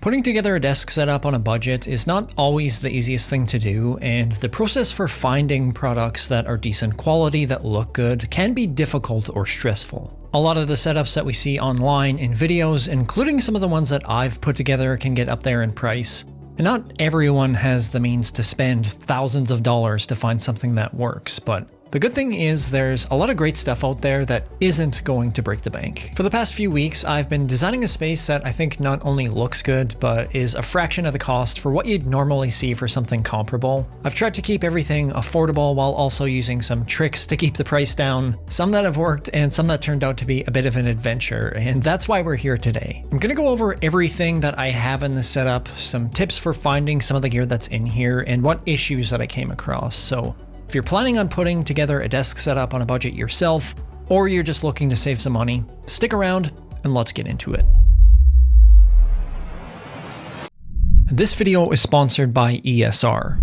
Putting together a desk setup on a budget is not always the easiest thing to do, and the process for finding products that are decent quality that look good can be difficult or stressful. A lot of the setups that we see online in videos, including some of the ones that I've put together, can get up there in price. And not everyone has the means to spend thousands of dollars to find something that works, but the good thing is there's a lot of great stuff out there that isn't going to break the bank. For the past few weeks, I've been designing a space that I think not only looks good, but is a fraction of the cost for what you'd normally see for something comparable. I've tried to keep everything affordable while also using some tricks to keep the price down, some that have worked and some that turned out to be a bit of an adventure, and that's why we're here today. I'm gonna go over everything that I have in this setup, some tips for finding some of the gear that's in here, and what issues that I came across. So if you're planning on putting together a desk setup on a budget yourself, or you're just looking to save some money, stick around and let's get into it. This video is sponsored by ESR.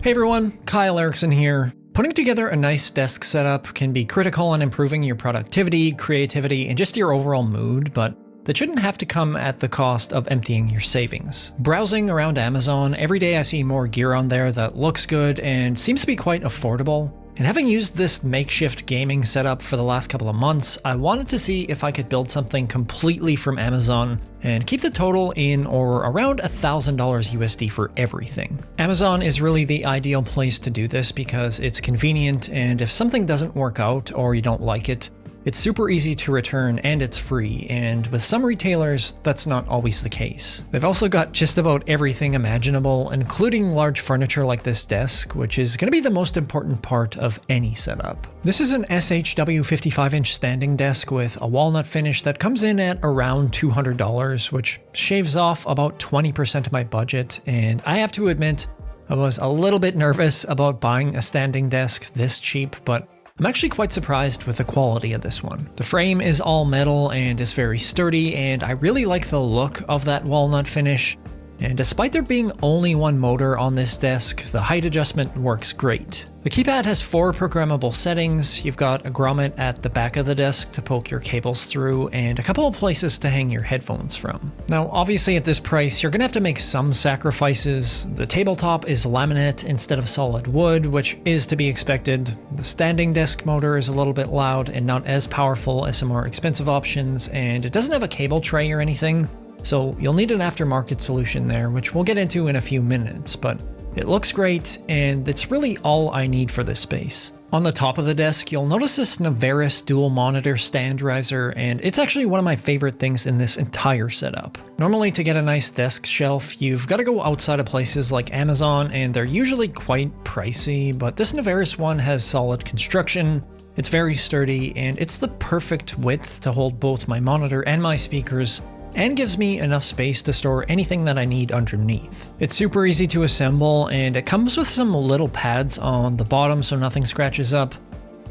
Hey everyone, Kyle Erickson here. Putting together a nice desk setup can be critical on improving your productivity, creativity, and just your overall mood, but that shouldn't have to come at the cost of emptying your savings. Browsing around Amazon, every day I see more gear on there that looks good and seems to be quite affordable. And having used this makeshift gaming setup for the last couple of months, I wanted to see if I could build something completely from Amazon and keep the total in or around $1,000 USD for everything. Amazon is really the ideal place to do this because it's convenient, and if something doesn't work out or you don't like it, it's super easy to return and it's free, and with some retailers, that's not always the case. They've also got just about everything imaginable, including large furniture like this desk, which is going to be the most important part of any setup. This is an SHW 55-inch standing desk with a walnut finish that comes in at around $200, which shaves off about 20% of my budget, and I have to admit, I was a little bit nervous about buying a standing desk this cheap, but I'm actually quite surprised with the quality of this one. The frame is all metal and is very sturdy, and I really like the look of that walnut finish. And despite there being only one motor on this desk, the height adjustment works great. The keypad has 4 programmable settings. You've got a grommet at the back of the desk to poke your cables through, and a couple of places to hang your headphones from. Now, obviously at this price, you're gonna have to make some sacrifices. The tabletop is laminate instead of solid wood, which is to be expected. The standing desk motor is a little bit loud and not as powerful as some more expensive options, and it doesn't have a cable tray or anything. So you'll need an aftermarket solution there, which we'll get into in a few minutes, but it looks great, and it's really all I need for this space. On the top of the desk, you'll notice this Navaris dual monitor stand riser, and it's actually one of my favorite things in this entire setup. Normally, to get a nice desk shelf, you've got to go outside of places like Amazon, and they're usually quite pricey, but this Navaris one has solid construction. It's very sturdy, and it's the perfect width to hold both my monitor and my speakers, and gives me enough space to store anything that I need underneath. It's super easy to assemble, and it comes with some little pads on the bottom so nothing scratches up.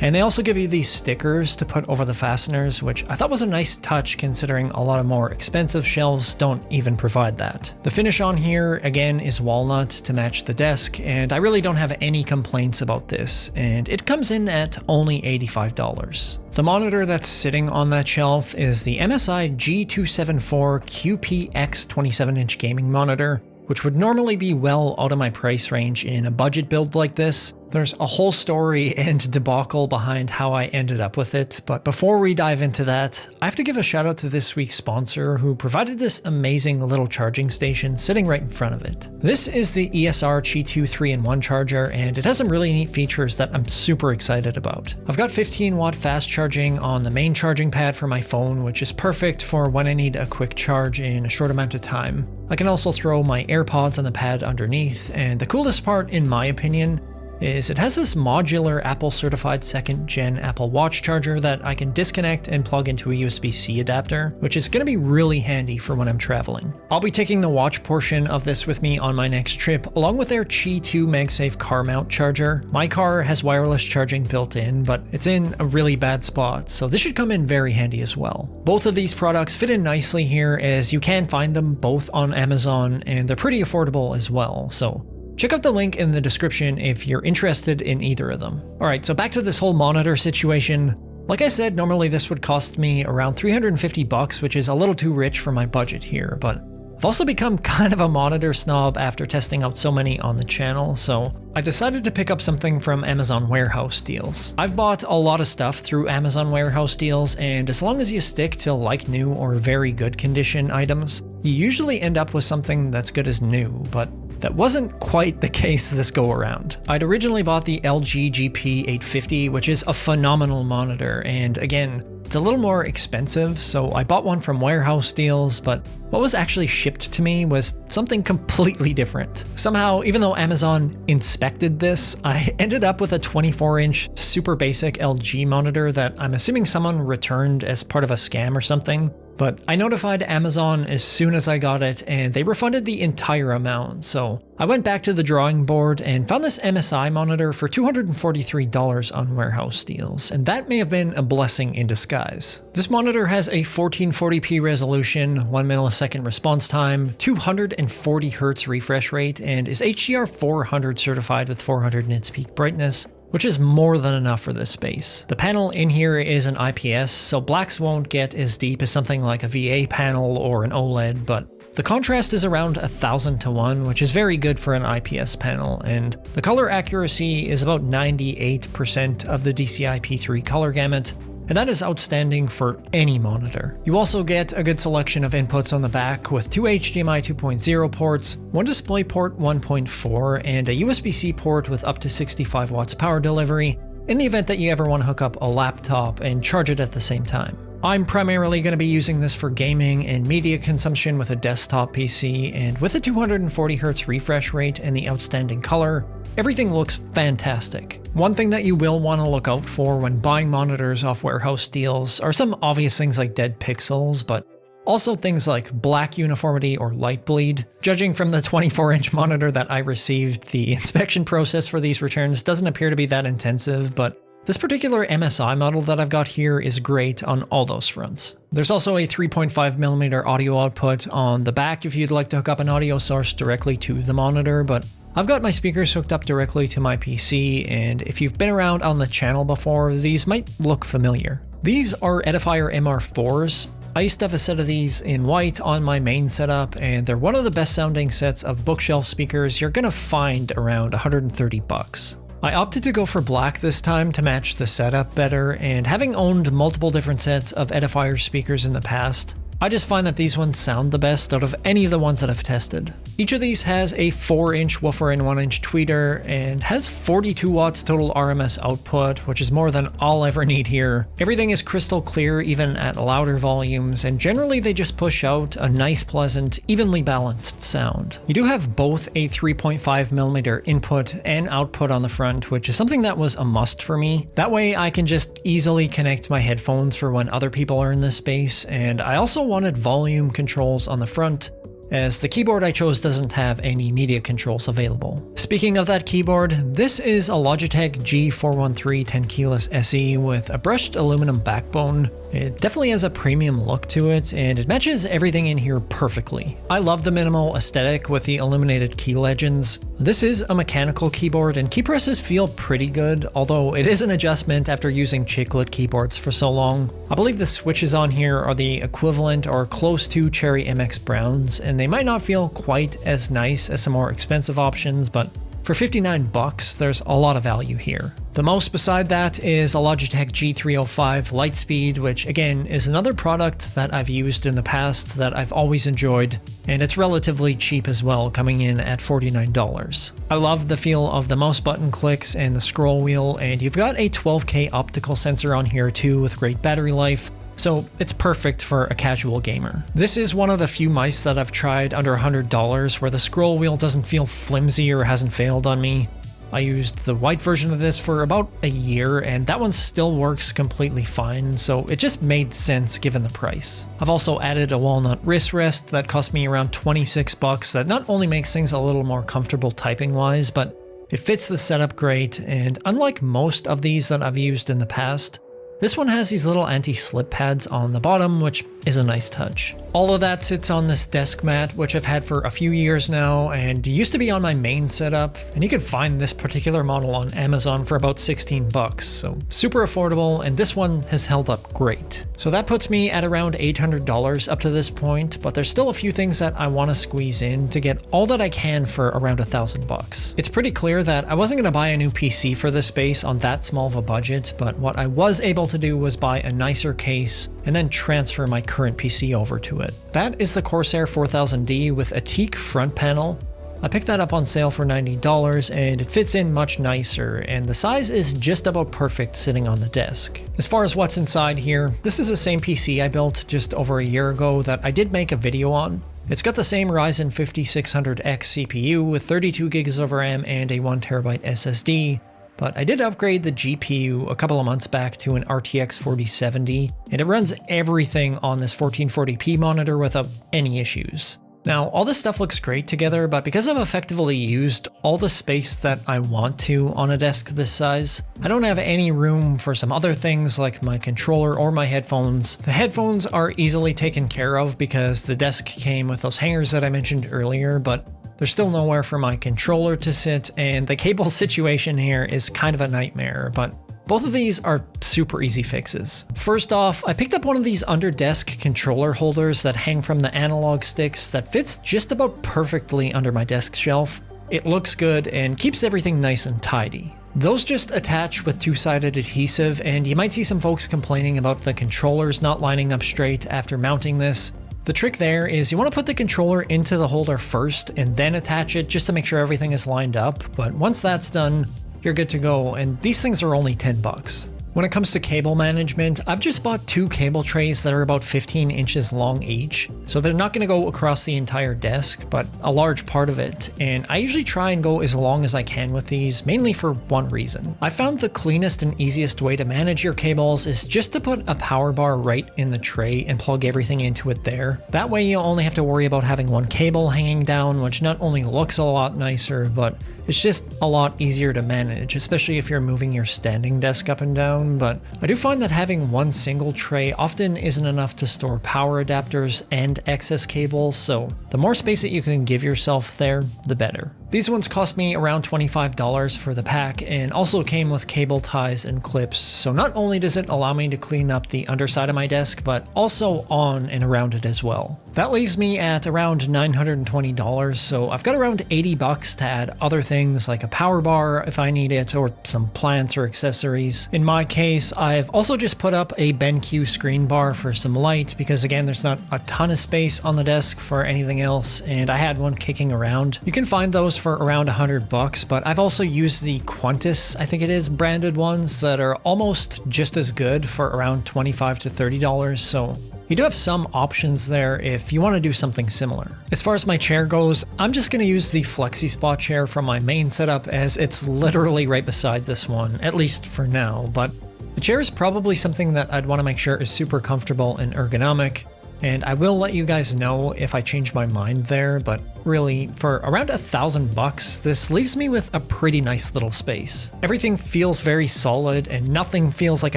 And they also give you these stickers to put over the fasteners, which I thought was a nice touch considering a lot of more expensive shelves don't even provide that. The finish on here, again, is walnut to match the desk, and I really don't have any complaints about this, and it comes in at only $85. The monitor that's sitting on that shelf is the MSI G274 QPX 27-inch gaming monitor, which would normally be well out of my price range in a budget build like this. There's a whole story and debacle behind how I ended up with it, but before we dive into that, I have to give a shout out to this week's sponsor who provided this amazing little charging station sitting right in front of it. This is the ESR Qi 2 3-in-1 charger, and it has some really neat features that I'm super excited about. I've got 15-watt fast charging on the main charging pad for my phone, which is perfect for when I need a quick charge in a short amount of time. I can also throw my AirPods on the pad underneath, and the coolest part, in my opinion, is it has this modular Apple certified 2nd gen Apple Watch charger that I can disconnect and plug into a USB-C adapter, which is going to be really handy for when I'm traveling. I'll be taking the watch portion of this with me on my next trip, along with their Qi 2 MagSafe car mount charger. My car has wireless charging built in, but it's in a really bad spot, so this should come in very handy as well. Both of these products fit in nicely here, as you can find them both on Amazon, and they're pretty affordable as well, so check out the link in the description if you're interested in either of them. Alright, so back to this whole monitor situation. Like I said, normally this would cost me around $350, which is a little too rich for my budget here, but I've also become kind of a monitor snob after testing out so many on the channel, so I decided to pick up something from Amazon Warehouse Deals. I've bought a lot of stuff through Amazon Warehouse Deals, and as long as you stick to like new or very good condition items, you usually end up with something that's good as new, but that wasn't quite the case this go around. I'd originally bought the LG GP850, which is a phenomenal monitor, and again, it's a little more expensive, so I bought one from Warehouse Deals, but what was actually shipped to me was something completely different. Somehow, even though Amazon inspected this, I ended up with a 24-inch super basic LG monitor that I'm assuming someone returned as part of a scam or something. But I notified Amazon as soon as I got it, and they refunded the entire amount, so I went back to the drawing board and found this MSI monitor for $243 on Warehouse Deals, and that may have been a blessing in disguise. This monitor has a 1440p resolution, 1 millisecond response time, 240 Hz refresh rate, and is HDR 400 certified with 400 nits peak brightness, which is more than enough for this space. The panel in here is an IPS, so blacks won't get as deep as something like a VA panel or an OLED, but the contrast is around 1000:1, which is very good for an IPS panel, and the color accuracy is about 98% of the DCI-P3 color gamut, and that is outstanding for any monitor. You also get a good selection of inputs on the back with 2 HDMI 2.0 ports, 1 DisplayPort 1.4, and a USB-C port with up to 65 watts power delivery in the event that you ever want to hook up a laptop and charge it at the same time. I'm primarily going to be using this for gaming and media consumption with a desktop PC, and with a 240 Hz refresh rate and the outstanding color, everything looks fantastic. One thing that you will want to look out for when buying monitors off Warehouse Deals are some obvious things like dead pixels, but also things like black uniformity or light bleed. Judging from the 24-inch monitor that I received, the inspection process for these returns doesn't appear to be that intensive, but this particular MSI model that I've got here is great on all those fronts. There's also a 3.5mm audio output on the back if you'd like to hook up an audio source directly to the monitor, but I've got my speakers hooked up directly to my PC, and if you've been around on the channel before, these might look familiar. These are Edifier MR4s. I used to have a set of these in white on my main setup, and they're one of the best sounding sets of bookshelf speakers you're gonna find around 130 bucks. I opted to go for black this time to match the setup better, and having owned multiple different sets of Edifier speakers in the past, I just find that these ones sound the best out of any of the ones that I've tested. Each of these has a 4-inch woofer and 1-inch tweeter, and has 42 watts total RMS output, which is more than I'll ever need here. Everything is crystal clear even at louder volumes, and generally they just push out a nice, pleasant, evenly balanced sound. You do have both a 3.5mm input and output on the front, which is something that was a must for me. That way I can just easily connect my headphones for when other people are in this space, and I also wanted volume controls on the front, as the keyboard I chose doesn't have any media controls available. Speaking of that keyboard, this is a Logitech G413 10 keyless SE with a brushed aluminum backbone. It definitely has a premium look to it, and it matches everything in here perfectly. I love the minimal aesthetic with the illuminated key legends. This is a mechanical keyboard, and key presses feel pretty good, although it is an adjustment after using chiclet keyboards for so long. I believe the switches on here are the equivalent or close to Cherry MX Browns, and they might not feel quite as nice as some more expensive options, but for 59 bucks, there's a lot of value here. The most beside that is a Logitech G305 Lightspeed, which again is another product that I've used in the past that I've always enjoyed, and it's relatively cheap as well, coming in at $49. I love the feel of the mouse button clicks and the scroll wheel, and you've got a 12K optical sensor on here too with great battery life, so it's perfect for a casual gamer. This is one of the few mice that I've tried under $100 where the scroll wheel doesn't feel flimsy or hasn't failed on me. I used the white version of this for about a year, and that one still works completely fine, so it just made sense given the price. I've also added a Walnut wrist rest that cost me around 26 bucks that not only makes things a little more comfortable typing wise, but it fits the setup great, and unlike most of these that I've used in the past, This one has these little anti-slip pads on the bottom, which is a nice touch. All of that sits on this desk mat, which I've had for a few years now and used to be on my main setup. And you could find this particular model on Amazon for about 16 bucks, so super affordable, and this one has held up great. So that puts me at around $800 up to this point, but there's still a few things that I want to squeeze in to get all that I can for around $1,000. It's pretty clear that I wasn't going to buy a new PC for this space on that small of a budget, but what I was able to do was buy a nicer case and then transfer my current PC over to it. That is the Corsair 4000D with a teak front panel. I picked that up on sale for $90 and it fits in much nicer, and the size is just about perfect sitting on the desk. As far as what's inside here, this is the same PC I built just over a year ago that I did make a video on. It's got the same Ryzen 5600X CPU with 32 gigs of RAM and a 1TB SSD, but I did upgrade the GPU a couple of months back to an RTX 4070, and it runs everything on this 1440p monitor without any issues. Now, all this stuff looks great together, but because I've effectively used all the space that I want to on a desk this size, I don't have any room for some other things like my controller or my headphones. The headphones are easily taken care of because the desk came with those hangers that I mentioned earlier, but there's still nowhere for my controller to sit, and the cable situation here is kind of a nightmare, but both of these are super easy fixes. First off, I picked up one of these under-desk controller holders that hang from the analog sticks that fits just about perfectly under my desk shelf. It looks good and keeps everything nice and tidy. Those just attach with two-sided adhesive, and you might see some folks complaining about the controllers not lining up straight after mounting this. The trick there is you want to put the controller into the holder first and then attach it just to make sure everything is lined up, but once that's done, you're good to go, and these things are only 10 bucks. When it comes to cable management, I've just bought 2 cable trays that are about 15 inches long each, so they're not going to go across the entire desk, but a large part of it, and I usually try and go as long as I can with these, mainly for one reason. I found the cleanest and easiest way to manage your cables is just to put a power bar right in the tray and plug everything into it there. That way you only have to worry about having one cable hanging down, which not only looks a lot nicer, but it's just a lot easier to manage, especially if you're moving your standing desk up and down. But I do find that having one single tray often isn't enough to store power adapters and excess cables, so the more space that you can give yourself there, the better. These ones cost me around $25 for the pack and also came with cable ties and clips, so not only does it allow me to clean up the underside of my desk, but also on and around it as well. That leaves me at around $920, so I've got around 80 bucks to add other things like a power bar if I need it, or some plants or accessories. In my case, I've also just put up a BenQ screen bar for some light because again, there's not a ton of space on the desk for anything else, and I had one kicking around. You can find those for around 100 bucks, but I've also used the Quantus, I think it is, branded ones that are almost just as good for around $25 to $30, so you do have some options there if you want to do something similar. As far as my chair goes, I'm just going to use the FlexiSpot chair from my main setup as it's literally right beside this one, at least for now, but the chair is probably something that I'd want to make sure is super comfortable and ergonomic, and I will let you guys know if I change my mind there, but really, for around $1,000 this leaves me with a pretty nice little space. Everything feels very solid and nothing feels like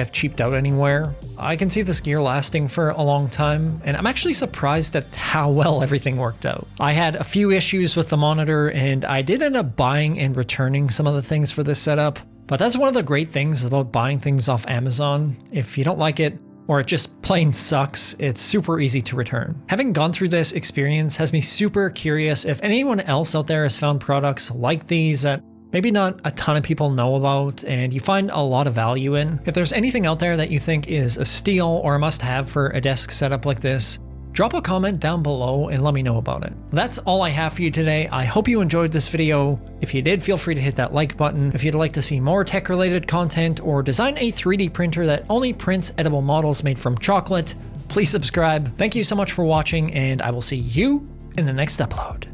I've cheaped out anywhere. I can see this gear lasting for a long time, and I'm actually surprised at how well everything worked out. I had a few issues with the monitor, and I did end up buying and returning some of the things for this setup, but that's one of the great things about buying things off Amazon. If you don't like it, or it just plain sucks, it's super easy to return. Having gone through this experience has me super curious if anyone else out there has found products like these that maybe not a ton of people know about and you find a lot of value in. If there's anything out there that you think is a steal or a must-have for a desk setup like this, drop a comment down below and let me know about it. That's all I have for you today. I hope you enjoyed this video. If you did, feel free to hit that like button. If you'd like to see more tech-related content or design a 3D printer that only prints edible models made from chocolate, please subscribe. Thank you so much for watching, and I will see you in the next upload.